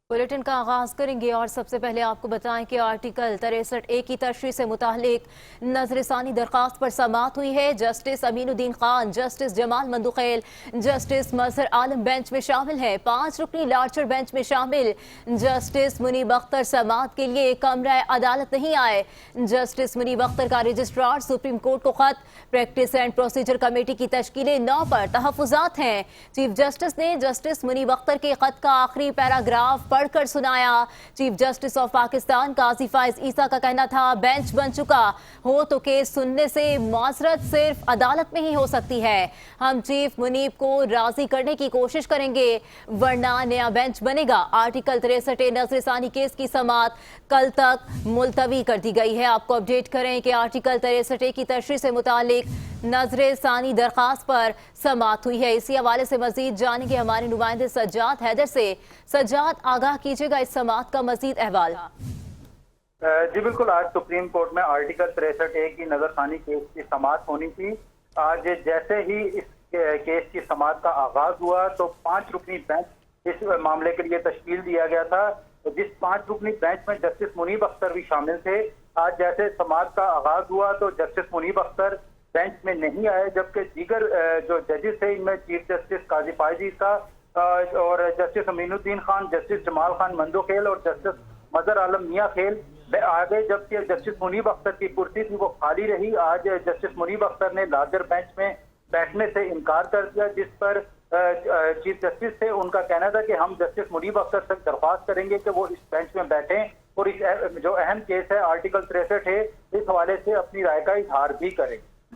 Bulletin का आगाज करेंगे और सबसे पहले आपको बताएं कि आर्टिकल 63A की तशरीह से मुतालिक नजरसानी दरखास्त पर समाअत हुई है। Justice Aminuddin Khan, justice Jamal Mandokhail, justice Mazhar Alam bench में शामिल है। 5 रुकनी लार्चर बेंच में शामिल जस्टिस मुनीब अख्तर समाअत के लिए कमरा अदालत नहीं आए। जस्टिस मुनीब अख्तर का रजिस्ट्रार सुप्रीम कोर्ट को खत, प्रैक्टिस एंड प्रोसीजर कमेटी की तश्कील 9 पर तहफुजात हैं। चीफ जस्टिस ने जस्टिस मुनीब अख्तर के खत का आखिरी पैराग्राफ पढ़कर सुनाया। चीफ जस्टिस ऑफ पाकिस्तान काजी फाइज ईसा का कहना था, बेंच बन चुका हो तो केस सुनने से माजरत सिर्फ अदालत में ही हो सकती है। हम चीफ मुनीब को राजी करने की कोशिश करेंगे वरना नया बेंच बनेगा। आर्टिकल 63 नजरसानी केस की समाअत कल तक मुलतवी कर दी गई है। आपको अपडेट करें कि आर्टिकल 63 की तशरीह से मुतालिक नजरसानी दरखास्त पर समाअत हुई है। इसी हवाले से मजीद जानेंगे हमारे नुमाइंदे सज्जाद हैदर से। सज्जाद, आगाह कीजिएगा इस समाअत का मजीद अहवाल। जी बिल्कुल, आज सुप्रीम कोर्ट में आर्टिकल 63A की नजरसानी केस की समाअत होनी थी। आज जैसे ही इस केस की समाअत का आगाज हुआ तो 5 रुकनी बेंच इस मामले के लिए तश्कील दिया गया था। जिस 5 रुकनी बेंच में जस्टिस मुनीब अख्तर भी शामिल थे। आज जैसे समाअत का आगाज हुआ तो जस्टिस मुनीब अख्तर बेंच में नहीं आए, जबकि दीगर जो जजेस थे इनमें चीफ जस्टिस काजी फाइज ईसा और जस्टिस अमीनुद्दीन खान, जस्टिस जमाल खान मंदोखेल और जस्टिस मजहर आलम मियां खेल आ गए, जबकि जस्टिस मुनीब अख्तर की कुर्सी थी वो खाली रही। आज जस्टिस मुनीब अख्तर ने लार्जर बेंच में बैठने से इनकार कर दिया, जिस पर चीफ जस्टिस थे उनका कहना था कि हम जस्टिस मुनीब अख्तर से दरख्वास्त करेंगे कि वो इस बेंच में बैठें और इस जो अहम केस है आर्टिकल 63 है इस हवाले से अपनी राय का इजहार भी करें।